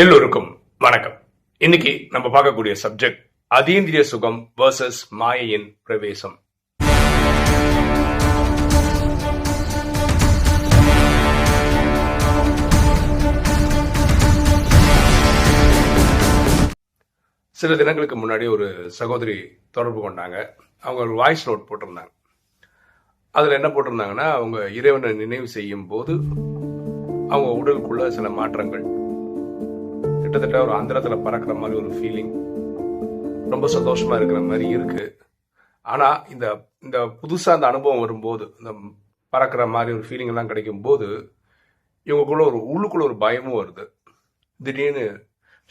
எல்லோருக்கும் வணக்கம். இன்னைக்கு நம்ம பார்க்கக்கூடிய சப்ஜெக்ட் அதீந்திரிய சுகம் வர்சஸ் மாயையின் பிரவேசம். சில தினங்களுக்கு முன்னாடி ஒரு சகோதரி தொடர்பு கொண்டாங்க. அவங்க ஒரு வாய்ஸ் நோட் போட்டிருந்தாங்க. அதுல என்ன போட்டிருந்தாங்கன்னா, அவங்க இறைவனை நினைவு செய்யும் போது அவங்க உடலுக்குள்ள சில மாற்றங்கள், கிட்டத்தட்ட ஒரு அந்தரத்துல பறக்கிற மாதிரி ஒரு ஃபீலிங், ரொம்ப சந்தோஷமா இருக்கிற மாதிரி இருக்கு. ஆனா இந்த இந்த புதுசா அந்த அனுபவம் வரும்போது, இந்த பறக்கிற மாதிரி ஒரு ஃபீலிங் எல்லாம் கிடைக்கும் போது இவங்களுக்குள்ள ஒரு உள்ளுக்குள்ள ஒரு பயமும் வருது. திடீர்னு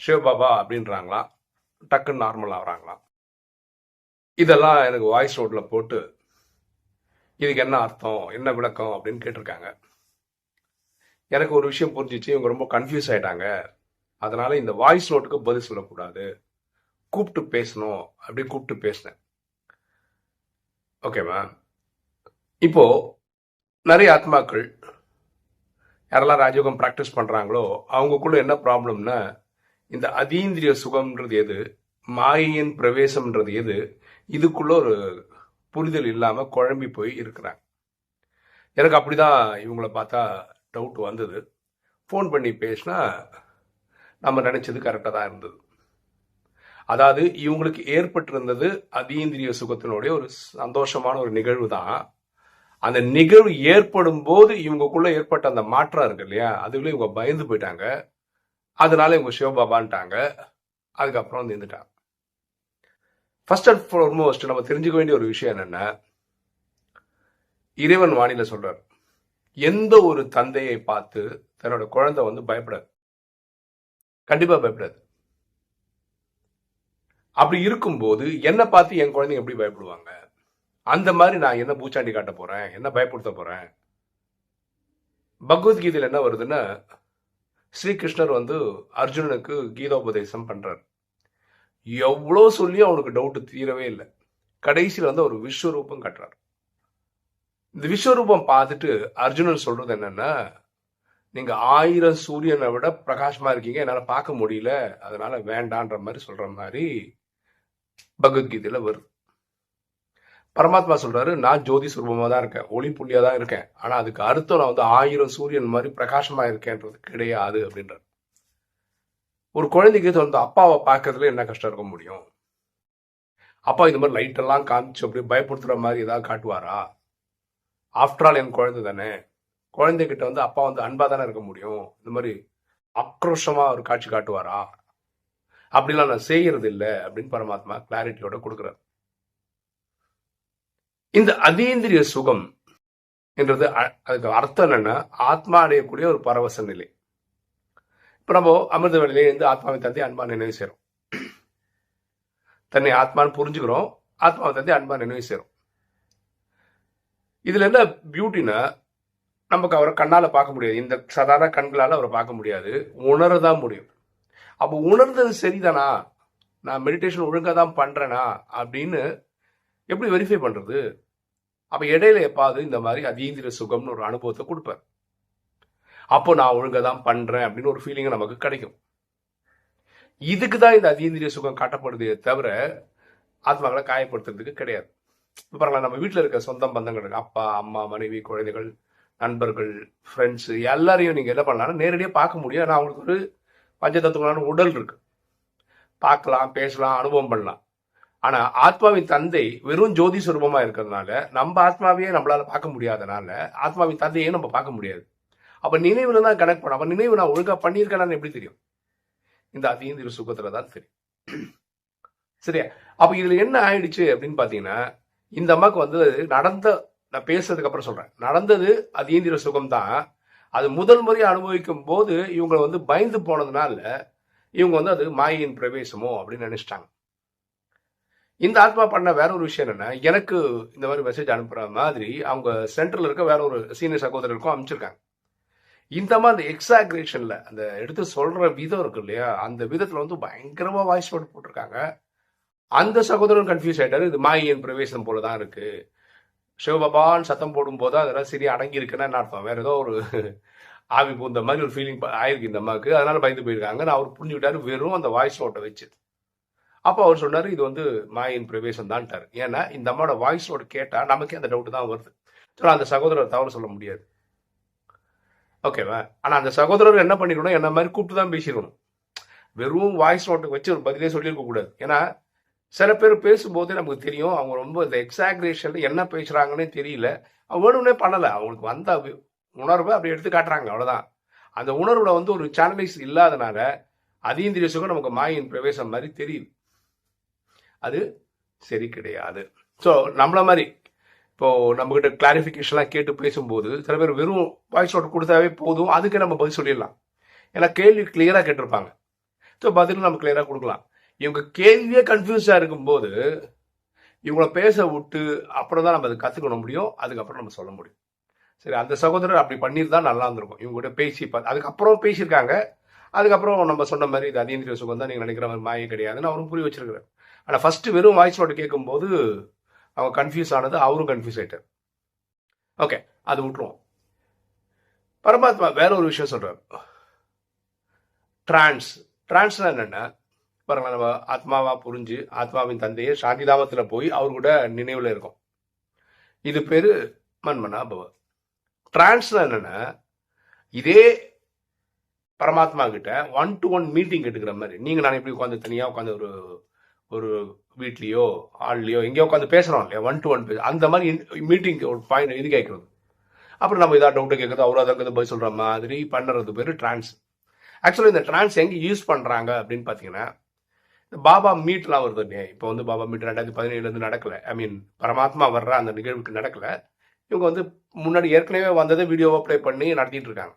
சிவபாபா அப்படின்றாங்களாம், டக்குன்னு நார்மல் ஆகுறாங்களாம். இதெல்லாம் எனக்கு வாய்ஸ் நோட்ல போட்டு இதுக்கு என்ன அர்த்தம், என்ன விளக்கம் அப்படின்னு கேட்டிருக்காங்க. எனக்கு ஒரு விஷயம் புரிஞ்சிச்சு, இவங்க ரொம்ப கன்ஃபியூஸ் ஆயிட்டாங்க. அதனால இந்த வாய்ஸ் நோட்டுக்கு பதில் சொல்லக்கூடாது, கூப்பிட்டு பேசணும் அப்படி கூப்பிட்டு பேசினேன். ஓகேவா? இப்போ நிறைய ஆத்மாக்கள் யாரெல்லாம் ராஜயோகம் பிராக்டிஸ் பண்றாங்களோ அவங்களுக்குள்ள என்ன ப்ராப்ளம்னா, இந்த அதீந்திரிய சுகம்ன்றது எது, மாயின் பிரவேசம்ன்றது எது, இதுக்குள்ள ஒரு புரிதல் இல்லாம குழம்பி போய் இருக்கிறாங்க. எனக்கு அப்படிதான் இவங்கள பார்த்தா டவுட் வந்தது. ஃபோன் பண்ணி பேசினா நம்ம நினைச்சது கரெக்டாக தான் இருந்தது. அதாவது இவங்களுக்கு ஏற்பட்டிருந்தது அதீந்திரிய சுகத்தினுடைய ஒரு சந்தோஷமான ஒரு நிகழ்வு தான். அந்த நிகழ்வு ஏற்படும் போது இவங்களுக்குள்ள ஏற்பட்ட அந்த மாற்றம் இருக்கு இல்லையா, அதுக்குள்ள இவங்க பயந்து போயிட்டாங்க. அதனால இவங்க சிவபாபான்ட்டாங்க. அதுக்கப்புறம் வந்து இருந்துட்டாங்க. ஃபர்ஸ்ட் அண்ட் ஃபார்மோஸ்ட் நம்ம தெரிஞ்சுக்க வேண்டிய ஒரு விஷயம் என்னன்னா, இறைவன் வாணியில சொல்றார், எந்த ஒரு தந்தையை பார்த்து தன்னோட குழந்தை வந்து பயப்படாது, கண்டிப்பா பயப்படாது. அப்படி இருக்கும்போது என்ன பார்த்து என் குழந்தைங்க எப்படி பயப்படுவாங்க? அந்த மாதிரி நான் என்ன பூச்சாண்டி காட்ட போறேன், என்ன பயப்படுத்த போறேன்? பகவத்கீதையில் என்ன வருதுன்னா, ஸ்ரீகிருஷ்ணர் வந்து அர்ஜுனனுக்கு கீதோபதேசம் பண்றார். எவ்வளோ சொல்லி அவனுக்கு டவுட் தீரவே இல்லை. கடைசியில் வந்து ஒரு விஸ்வரூபம் கட்டுறார். இந்த விஸ்வரூபம் பார்த்துட்டு அர்ஜுனன் சொல்றது என்னன்னா, நீங்க 1000 சூரியனை விட பிரகாசமா இருக்கீங்க, என்னால பார்க்க முடியல, அதனால வேண்டான்ற மாதிரி சொல்ற மாதிரி பகவத்கீதையில வருது. பரமாத்மா சொல்றாரு, நான் ஜோதி சுரூபமா தான் இருக்கேன், ஒளி புள்ளியா தான் இருக்கேன், ஆனா அதுக்கு அர்த்தம் நான் வந்து 1000 சூரியன் மாதிரி பிரகாசமா இருக்கேன்றது கிடையாது அப்படின்ற. ஒரு குழந்தைக்கு வந்து அப்பாவை பார்க்கறதுல என்ன கஷ்டம் இருக்க முடியும்? அப்பா இந்த மாதிரி லைட் எல்லாம் காமிச்சு அப்படி பயப்படுத்துற மாதிரி ஏதாவது காட்டுவாரா? ஆஃப்டர் ஆல் என் குழந்தை தானே. குழந்தைகிட்ட வந்து அப்பா வந்து அன்பா தானே இருக்க முடியும். இந்த மாதிரி ஆக்ரோஷமா ஒரு காட்சி காட்டுவாரா? அப்படிலாம் நான் செய்யறது இல்லை அப்படின்னு பரமாத்மா கிளாரிட்டியோட கொடுக்கிறார். இந்த அதீந்திரிய சுகம் என்றது அதுக்கு அர்த்தம் என்னன்னா, ஆத்மா அடையக்கூடிய ஒரு பரவச நிலை. இப்ப நம்ம அமிர்த வேலையிலே இருந்து ஆத்மாவை தந்தை அன்பா நினைவு செய்றோம். தன்னை ஆத்மான்னு புரிஞ்சுக்கிறோம், ஆத்மாவை தந்தை அன்பா நினைவு செய்றோம். இதுல என்ன பியூட்டினா, நமக்கு அவரை கண்ணால பார்க்க முடியாது, இந்த சாதாரண கண்களால அவரை பார்க்க முடியாது, உணரதான் முடியும். அப்போ உணர்ந்தது சரிதானா, நான் மெடிடேஷன் ஒழுங்கா தான் பண்றேனா அப்படின்னு எப்படி வெரிஃபை பண்றது? அப்ப இடையில எப்பாவது இந்த மாதிரி அதீந்திர சுகம்னு ஒரு அனுபவத்தை கொடுப்பார். அப்போ நான் ஒழுங்கா தான் பண்றேன் அப்படின்னு ஒரு ஃபீலிங் நமக்கு கிடைக்கும். இதுக்கு தான் இந்த அதீந்திரிய சுகம் காட்டப்படுதே தவிர ஆத்மாக்களை காயப்படுத்துறதுக்கு கிடையாது. பாருங்களா, நம்ம வீட்டில் இருக்க சொந்த பந்தங்கள், அப்பா அம்மா மனைவி குழந்தைகள் நண்பர்கள் ஃப்ரெண்ட்ஸ் எல்லாரையும் நீங்க என்ன பண்ணலாம், நேரடியாக பார்க்க முடியும். ஆனால் அவங்களுக்கு ஒரு பஞ்சதத்துவங்களான உடல் இருக்கு, பார்க்கலாம், பேசலாம், அனுபவம் பண்ணலாம். ஆனா ஆத்மாவின் தந்தை வெறும் ஜோதி சுரூபமா இருக்கிறதுனால நம்ம ஆத்மாவையே நம்மளால பார்க்க முடியாதனால ஆத்மாவின் தந்தையே நம்ம பார்க்க முடியாது. அப்ப நினைவுல தான் கனெக்ட் பண்ண. அப்ப நினைவு நான் ஒழுங்கா பண்ணியிருக்கேன்னு எப்படி தெரியும்? இந்த அதீந்திர சுகத்துலதான் தெரியும். சரியா? அப்ப இதுல என்ன ஆயிடுச்சு அப்படின்னு பாத்தீங்கன்னா, இந்த அம்மாவுக்கு வந்து நடந்த, நான் பேசுறதுக்கு அப்புறம் சொல்றேன், நடந்தது அதீந்திர சுகம் தான். அது முதல் முறை அனுபவிக்கும் போது இவங்க வந்து பயந்து போனதுனால இவங்க வந்து அது மாயின் பிரவேசமோ அப்படின்னு நினைச்சிட்டாங்க. இந்த ஆத்மா பண்ண வேற ஒரு விஷயம் என்னன்னா, எனக்கு இந்த மாதிரி மெசேஜ் அனுப்புற மாதிரி அவங்க சென்டர்ல இருக்க வேற ஒரு சீனியர் சகோதரருக்கும் அனுப்பிச்சிருக்காங்க. இந்த மாதிரி அந்த எக்ஸாக்ரேஷன்ல அந்த எடுத்து சொல்ற விதம் இருக்கு இல்லையா, அந்த விதத்துல வந்து பயங்கரமா வாய்ஸ் நோட் போட்டிருக்காங்க. அந்த சகோதரன் கன்ஃபியூஸ் ஆயிட்டாரு, இது மாயின் பிரவேசம் போலதான் இருக்கு, சிவபாபான்னு சத்தம் போடும் போது அதெல்லாம் சரி அடங்கி இருக்குன்னா என்ன அர்த்தம், வேற ஏதோ ஒரு ஆவி பூந்த மாதிரி ஒரு ஃபீலிங் ஆயிருக்கு இந்த அம்மாவுக்கு. அதனால பயந்து போயிருக்காங்க. அவர் புரிஞ்சுக்கிட்டாரு வெறும் அந்த வாய்ஸ் நோட்டை வச்சு. அப்போ அவர் சொன்னாரு இது வந்து மாயின் பிரவேசம் தான்ட்டாரு. ஏன்னா இந்த அம்மாவோட வாய்ஸ் நோட் கேட்டா நமக்கே அந்த டவுட் தான் வருது. ஸோ அந்த சகோதரர் தவறு சொல்ல முடியாது. ஓகேவா? ஆனா அந்த சகோதரர் என்ன பண்ணிக்கணும், என்ன மாதிரி கூப்பிட்டு தான் பேசிடணும். வெறும் வாய்ஸ் நோட்டுக்கு வச்சு ஒரு பதிலே சொல்லியிருக்க கூடாது. ஏன்னா சில பேர் பேசும்போது நமக்கு தெரியும் அவங்க ரொம்ப இந்த எக்ஸாக்ரேஷன்ல என்ன பேசுறாங்கன்னே தெரியல. வேணும்னே பண்ணல. அவங்களுக்கு வந்த உணர்வை அப்படி எடுத்து காட்டுறாங்க, அவ்வளவுதான். அந்த உணர்வுல வந்து ஒரு சேனலைஸ் இல்லாதனால அதீந்திரிய சுகம் நமக்கு மாயின் பிரவேசம் மாதிரி தெரியுது. அது சரி கிடையாது. ஸோ நம்மள மாதிரி இப்போ நம்ம கிட்ட கிளாரிஃபிகேஷன்லாம் கேட்டு பேசும்போது சில பேர் வெறும் வாய்ஸ் நோட் கொடுத்தாவே போதும், அதுக்கு நம்ம பதில் சொல்லிடலாம். ஏன்னா கேள்வி கிளியரா கேட்டிருப்பாங்க. ஸோ பதிலும் நம்ம கிளியரா கொடுக்கலாம். இவங்க கேள்வியே கன்ஃபியூஸா இருக்கும்போது இவங்கள பேச விட்டு அப்புறம் தான் நம்ம அதை கற்றுக்கணும் முடியும். அதுக்கப்புறம் நம்ம சொல்ல முடியும். சரி, அந்த சகோதரர் அப்படி பண்ணியிருந்தா நல்லா இருந்திருக்கும். இவங்க கூட பேசி அதுக்கப்புறம் பேசியிருக்காங்க. அதுக்கப்புறம் நம்ம சொன்ன மாதிரி இது அதீந்திரிய சுகம் தான், நீங்கள் நினைக்கிற மாதிரி மாயை கிடையாதுன்னு அவரும் புரிய வச்சிருக்கிறார். ஆனால் ஃபர்ஸ்ட் வெறும் வாய்ஸ் நோட்டு கேட்கும்போது அவங்க கன்ஃபியூஸ் ஆனது, அவரும் கன்ஃபியூஸ் ஆயிட்டார். ஓகே, அது விட்டுருவோம். பரமாத்மா வேற ஒரு விஷயம் சொல்றாரு. டிரான்ஸ்னா என்னன்னா, பாருங்க, நம்ம ஆத்மாவா புரிஞ்சு ஆத்மாவின் தந்தையை சாந்திதாமத்துல போய் அவர் கூட நினைவுல இருக்கும். இது பேரு மன்மனா பவ. டிரான்ஸ்னா என்னன்னா, இதே பரமாத்மா கிட்ட 1-to-1 மீட்டிங் எடுக்கிற மாதிரி. நீங்க நான் எப்படி உட்காந்து தனியா உட்காந்து ஒரு ஒரு வீட்லயோ ஹால்லயோ எங்கேயோ உட்காந்து பேசுறோம் இல்லையா, 1-to-1 அந்த மாதிரி மீட்டிங் ஒரு பாயிண்ட் இது கேட்கறது. அப்புறம் நம்ம ஏதாவது டவுட் கேட்கறது, அவரும் அதை பதில் சொல்ற மாதிரி பண்ணுறது பேரு டிரான்ஸ். ஆக்சுவலி இந்த டிரான்ஸ் எங்க யூஸ் பண்றாங்க அப்படின்னு பாத்தீங்கன்னா, பாபா மீட்லாம் வருது இல்லையா. இப்போ வந்து பாபா மீட் 2017 நடக்கல. ஐ மீன் பரமாத்மா வர்ற அந்த நிகழ்வுக்கு நடக்கல. இவங்க வந்து முன்னாடி ஏற்கனவே வந்ததை வீடியோவை ப்ளே பண்ணி நடத்திட்டு இருக்காங்க.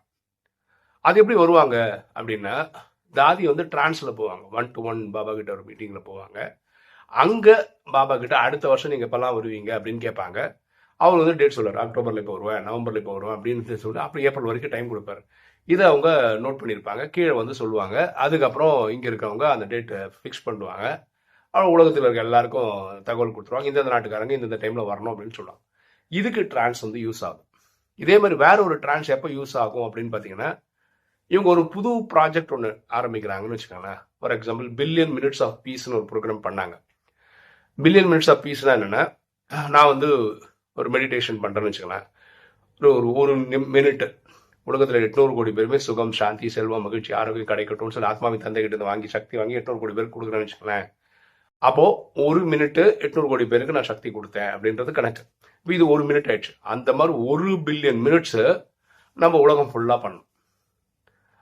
அது எப்படி வருவாங்க அப்படின்னா, தாதி வந்து டிரான்ஸ்ல போவாங்க. 1-to-1 பாபா கிட்ட ஒரு மீட்டிங்ல போவாங்க. அங்க பாபா கிட்ட அடுத்த வருஷம் நீங்க எப்பெல்லாம் வருவீங்க அப்படின்னு கேட்பாங்க. அவர் வந்து டேட் சொல்லுவார். அக்டோபர்ல இப்போ வருவேன், நவம்பர்ல இப்போ வருவேன் அப்படின்னு சொல்லிட்டு அப்புறம் ஏப்ரல் வரைக்கும் டைம் கொடுப்பாரு. இதை அவங்க நோட் பண்ணியிருப்பாங்க. கீழே வந்து சொல்லுவாங்க. அதுக்கப்புறம் இங்க இருக்கவங்க அந்த டேட்டை ஃபிக்ஸ் பண்ணுவாங்க. அவங்க உலகத்தில் இருக்க எல்லாருக்கும் தகவல் கொடுத்துருவாங்க. இந்தந்த நாட்டுக்காரங்க இந்தந்த டைம்ல வரணும் அப்படின்னு சொல்லுவாங்க. இதுக்கு டிரான்ஸ் வந்து யூஸ் ஆகும். இதே மாதிரி வேற ஒரு டிரான்ஸ் எப்போ யூஸ் ஆகும் அப்படின்னு பார்த்தீங்கன்னா, இவங்க ஒரு புது ப்ராஜெக்ட் ஒன்று ஆரம்பிக்கிறாங்கன்னு வச்சுக்கோங்களேன். For example billion minutes of பீஸ்னு ஒரு ப்ரோக்ராம் பண்ணாங்க. பில்லியன் மினிட்ஸ் ஆஃப் பீஸ்னா என்னன்னா, நான் வந்து ஒரு மெடிடேஷன் பண்றேன்னு வச்சுக்கோங்களேன். ஒரு மினிட் உலகத்தில் 800 கோடி பேருமே சுகம், சாந்தி, செல்வம், மகிழ்ச்சி, ஆரோக்கியம் கிடைக்கட்டும்னு சொல்லி ஆத்மாவின் தந்தை கிட்ட வாங்கி சக்தி வாங்கி 800 கோடி பேருக்கு கொடுக்குறேன்னு வச்சுக்கோங்களேன். அப்போ ஒரு மினிட் 800 கோடி பேருக்கு நான் சக்தி கொடுத்தேன் அப்படின்றது கணக்கு. இது ஒரு மினிட் ஆயிடுச்சு. அந்த மாதிரி 1 பில்லியன் மினிட்ஸ் நம்ம உலகம் ஃபுல்லா பண்ணணும்.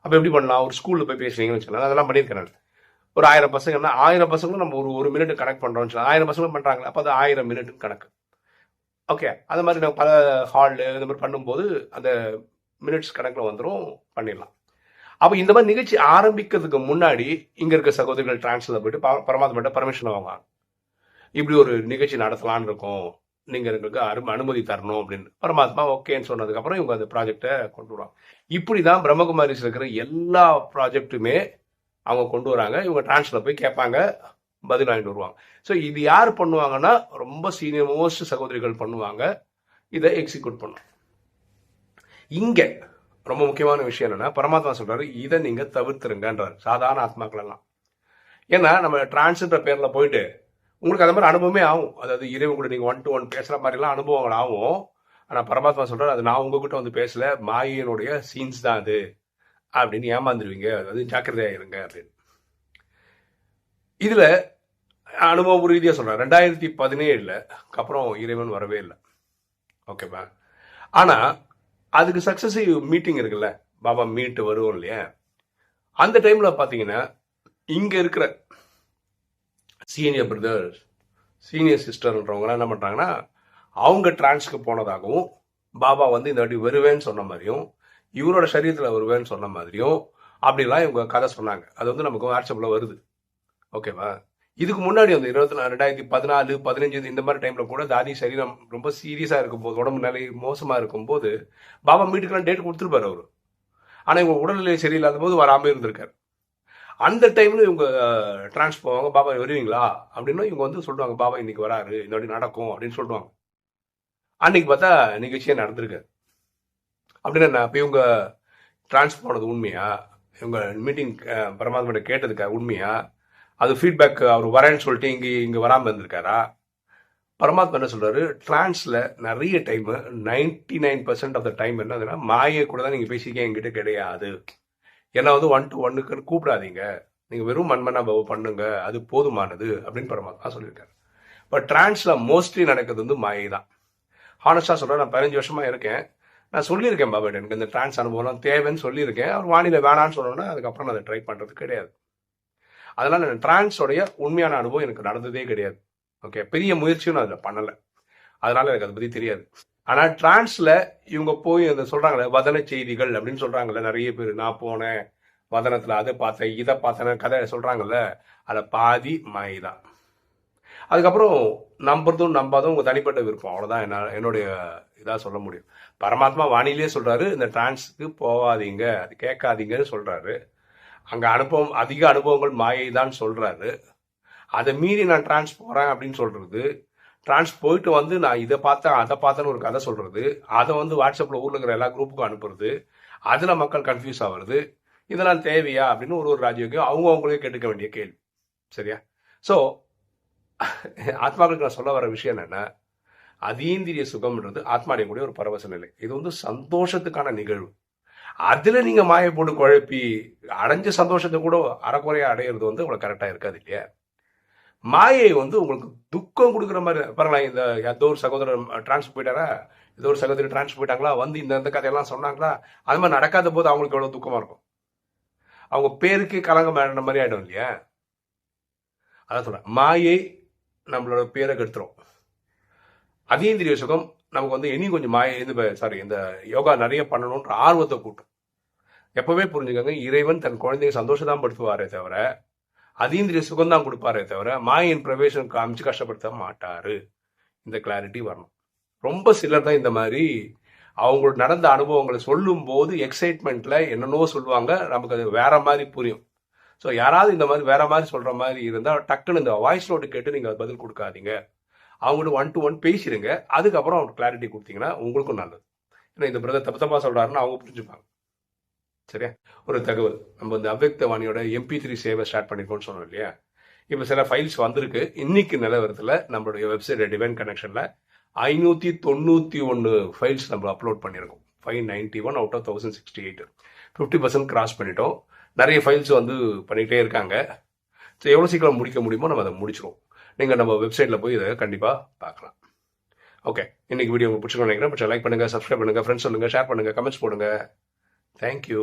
அப்ப எப்படி பண்ணலாம்? ஒரு ஸ்கூல்ல போய் பேசுறீங்கன்னு வச்சுக்கலாம். அதெல்லாம் பண்ணியிருக்கேன். ஒரு 1000 பசங்கன்னா 1000 பசங்களும் நம்ம ஒரு மினிட் கனெக்ட் பண்றோம்னு சொல்லலாம். 1000 பசங்களும் பண்றாங்களா, அப்போ அது 1000 மினிட் கணக்கு. ஓகே, அது மாதிரி நம்ம பல ஹால் இந்த மாதிரி பண்ணும்போது அந்த மினிட்ஸ் கணக்கில் வந்துடும், பண்ணிடலாம். அப்போ இந்த மாதிரி நிகழ்ச்சி ஆரம்பிக்கிறதுக்கு முன்னாடி இங்க இருக்க சகோதரிகள் டிரான்ஸ்ல போயிட்டு பரமாத்மாட்ட பர்மிஷன் வாங்குவாங்க. இப்படி ஒரு நிகழ்ச்சி நடத்தலான்னு இருக்கோம், நீங்க எங்களுக்கு அனுமதி தரணும் அப்படின்னு. பரமாத்மா ஓகேன்னு சொன்னதுக்கு அப்புறம் இவங்க அந்த ப்ராஜெக்டை கொண்டு வருவாங்க. இப்படிதான் பிரம்மகுமாரிஸ் இருக்கிற எல்லா ப்ராஜெக்ட்டுமே அவங்க கொண்டு வராங்க. இவங்க டிரான்ஸ்ல போய் கேட்பாங்க, பதில் வாங்கிட்டு வருவாங்க. ஸோ இது யார் பண்ணுவாங்கன்னா, ரொம்ப சீனியர் மோஸ்ட் சகோதரிகள் பண்ணுவாங்க. இதை எக்ஸிக்யூட் பண்ணும். இங்க ரொம்ப முக்கியமான விஷயம் என்னன்னா, பரமாத்மா சொல்றாரு இதை நீங்க தவிர்த்துருங்கன்றாரு சாதாரண ஆத்மாக்கள் எல்லாம். ஏன்னா நம்ம டிரான்ஸ்ன்ற பேர்ல போயிட்டு உங்களுக்கு அந்த மாதிரி அனுபவமே ஆகும். அதாவது இறைவன் கூட நீங்க 1-to-1 பேசுற மாதிரி எல்லாம் அனுபவங்கள் ஆகும். ஆனா பரமாத்மா சொல்றாரு அது நான் உங்ககிட்ட வந்து பேசல, மாயினுடைய சீன்ஸ் தான் அது அப்படின்னு ஏமாந்துருவீங்க, அதாவது ஜாக்கிரதையா இருங்க அப்படின்னு. இதுல அனுபவ ரீதியா சொல்றேன். 2017 அப்புறம் இறைவன் வரவே இல்லை. ஓகேப்பா. ஆனா அதுக்கு சக்சஸிவ் மீட்டிங் இருக்குல்ல, பாபா மீட் வருவோம் இல்லையா, அந்த டைம்ல பாத்தீங்கன்னா இங்க இருக்கிற சீனியர் பிரதர்ஸ், சீனியர் சிஸ்டர்ன்றவங்க என்ன பண்றாங்கன்னா, அவங்க டிரான்ஸ்க்கு போனதாகவும், பாபா வந்து இந்த வாட்டி வருவேன்னு சொன்ன மாதிரியும், இவரோட சரீரத்துல வருவேன்னு சொன்ன மாதிரியும் அப்படிலாம் இவங்க கதை சொன்னாங்க. அது வந்து நமக்கு வாட்ஸ்அப்ல வருது. ஓகேவா. இதுக்கு முன்னாடி வந்து 2014, 15 இந்த மாதிரி டைம்ல கூட தாதி சரீரம் ரொம்ப சீரியஸா இருக்கும்போது, உடம்பு நிலை மோசமா இருக்கும்போது பாபா மீட்டுக்கெல்லாம் டேட் கொடுத்துருப்பாரு அவரு. ஆனா இவங்க உடல்நிலை சரியில்லாத போது வராம இருந்திருக்காரு. அந்த டைம்ல இவங்க டிரான்ஸ் போவாங்க, பாபா வருவீங்களா அப்படின்னா இவங்க வந்து சொல்லுவாங்க, பாபா இன்னைக்கு வராரு, இந்த வாட்டி நடக்கும் அப்படின்னு சொல்லுவாங்க. அன்னைக்கு பார்த்தா நிகழ்ச்சியே நடந்திருக்கு. அப்படின்னா அப்ப இவங்க டிரான்ஸ் போனது உண்மையா, இவங்க மீட்டிங் பரமாத்மா கேட்டதுக்கா உண்மையா, அது ஃபீட்பேக் அவர் வரேன்னு சொல்லிட்டு இங்கே வராமல் இருந்திருக்காரா? பரமாத்மா என்ன சொல்றாரு, டிரான்ஸ்ல நிறைய டைம் 99% ஆஃப் த டைம் என்னதுன்னா மாயை கூட தான் நீங்க பேசிக்க என்கிட்ட கிடையாது. ஏன்னா வந்து 1 to 1 கூப்பிடாதீங்க, நீங்க வெறும் மண்மனா பவ பண்ணுங்க, அது போதுமானது அப்படின்னு பரமாத்மா சொல்லியிருக்காரு. பட் டிரான்ஸ்ல மோஸ்ட்லி நடக்கிறது வந்து மாயை தான். ஹானஸ்டா சொல்றேன், நான் 15 வருஷமா இருக்கேன். நான் சொல்லியிருக்கேன் பாபா, எனக்கு இந்த டிரான்ஸ் அனுபவம் தேவைன்னு சொல்லியிருக்கேன். அவர் வானிலை வேணான்னு சொன்னோன்னா அதுக்கப்புறம் நான் அதை ட்ரை பண்றது கிடையாது. அதனால டிரான்ஸோடைய உண்மையான அனுபவம் எனக்கு நடந்ததே கிடையாது. ஓகே, பெரிய முயற்சியும் நான் அதில் பண்ணலை, அதனால எனக்கு அதை பற்றி தெரியாது. ஆனால் டிரான்ஸ்ல இவங்க போய் அந்த சொல்றாங்களே வதன செய்திகள் அப்படின்னு சொல்றாங்கல்ல நிறைய பேர், நான் போனேன் வதனத்தில் அதை பார்த்தேன் இதை பார்த்தேன் கதை சொல்றாங்கல்ல, அதில் பாதி மாயை தான். அதுக்கப்புறம் நம்புறதும் நம்பாதும் உங்க தனிப்பட்ட விருப்பம், அவ்வளோதான் என்னுடைய இதாக சொல்ல முடியும். பரமாத்மா வானிலே சொல்றாரு, இந்த டிரான்ஸுக்கு போகாதீங்க, அது கேட்காதீங்கன்னு சொல்றாரு. அங்கே அதிக அனுபவங்கள் மாயை தான் சொல்றாரு. அதை மீறி நான் டிரான்ஸ் போகிறேன் அப்படின்னு சொல்கிறது, டிரான்ஸ் போயிட்டு வந்து நான் இதை பார்த்தேன் அதை பார்த்தேன்னு ஒரு கதை சொல்கிறது, அதை வந்து வாட்ஸ்அப்பில் ஊரில் இருக்கிற எல்லா குரூப்புக்கும் அனுப்புறது, அதில் மக்கள் கன்ஃபியூஸ் ஆகுறது, இதெல்லாம் தேவையா அப்படின்னு ஒரு ராஜ்யோகம் அவங்களே கேட்டுக்க வேண்டிய கேள்வி. சரியா? ஸோ ஆத்மாக்களுக்கு நான் சொல்ல வர விஷயம் என்னென்னா, அதீந்திரிய சுகம்ன்றது ஆத்மாடைய கூட ஒரு பரவச நிலை. இது வந்து சந்தோஷத்துக்கான நிகழ்வு. அதுல நீங்க மாயை போட்டு குழப்பி அடைஞ்ச சந்தோஷத்தை கூட அறக்குறையா அடையிறது வந்து உங்களுக்கு கரெக்டா இருக்காது இல்லையா? மாயை வந்து உங்களுக்கு துக்கம் கொடுக்குற மாதிரி பாருங்களேன். இந்த ஏதோ ஒரு சகோதரர் டிரான்ஸ் போயிட்டாரா, ஏதோ ஒரு சகோதரி டிரான்ஸ் போயிட்டாங்களா, வந்து இந்த கதையெல்லாம் சொன்னாங்களா, அது மாதிரி நடக்காத போது அவங்களுக்கு எவ்வளவு துக்கமா இருக்கும். அவங்க பேருக்கு கலங்கம் ஆடின மாதிரி ஆயிடும் இல்லையா? அதான் சொல்றேன், மாயை நம்மளோட பேரை கெடுத்துரும். அதீந்திரிய சுகம் நமக்கு வந்து இனி கொஞ்சம் இந்த யோகா நிறைய பண்ணணும்ன்ற ஆர்வத்தை கூட்டும். எப்பவுமே புரிஞ்சுக்கோங்க, இறைவன் தன் குழந்தைய சந்தோஷம் படுத்துவாரே தவிர அதீந்திரிய சுகம் தான் கொடுப்பாரே தவிர மாயின் பிரவேசம் காமிச்சு கஷ்டப்படுத்த மாட்டாரு. இந்த கிளாரிட்டி வரணும். ரொம்ப சிலர் தான் இந்த மாதிரி அவங்களுக்கு நடந்த அனுபவங்களை சொல்லும் போது எக்ஸைட்மெண்ட்ல என்னென்னோ சொல்லுவாங்க, நமக்கு அது வேற மாதிரி புரியும். ஸோ யாராவது இந்த மாதிரி வேற மாதிரி சொல்ற மாதிரி இருந்தால் டக்குன்னு இந்த வாய்ஸ் நோட்டு கேட்டு நீங்க பதில் கொடுக்காதீங்க. அவங்கள்ட்ட 1 to 1 பேசிடுங்க, அதுக்கப்புறம் அவங்களுக்கு கிளாரிட்டி கொடுத்தீங்கன்னா உங்களுக்கும் நல்லது. ஏன்னா இந்த பிரதர் தப்பு சொல்றாருன்னு அவங்க புரிஞ்சுப்பாங்க. சரியா? ஒரு தகவல், நம்ம இந்த அவ்வக்த வாணியோட MP3 சேவை ஸ்டார்ட் பண்ணிருக்கோம்னு சொன்னோம் இல்லையா? இப்போ சில ஃபைல்ஸ் வந்திருக்கு. இன்னைக்கு நிலவரத்தில் நம்மளுடைய வெப்சைட் டிவைன் கனெக்ஷன்ல 591 ஃபைல்ஸ் நம்ம அப்லோட் பண்ணியிருக்கோம். 591 அவுட் ஆஃப் 1068, 50% கிராஸ் பண்ணிட்டோம். நிறைய ஃபைல்ஸ் வந்து பண்ணிகிட்டே இருக்காங்க. ஸோ எவ்வளோ சீக்கிரம் முடிக்க முடியுமோ நம்ம அதை முடிச்சிருவோம். நீங்கள் நம்ம வெப்சைட்டில் போய் இதை கண்டிப்பாக பார்க்கலாம். ஓகே, இன்னைக்கு வீடியோ உங்களுக்கு பிடிச்சிருக்கோம் நினைக்கிறேன். லைக் பண்ணுங்கள், சப்ஸ்கிரைப் பண்ணுங்கள், ஃப்ரெண்ட்ஸ் சொல்லுங்கள், ஷேர் பண்ணுங்கள், கமெண்ட்ஸ் போடுங்க. Thank you.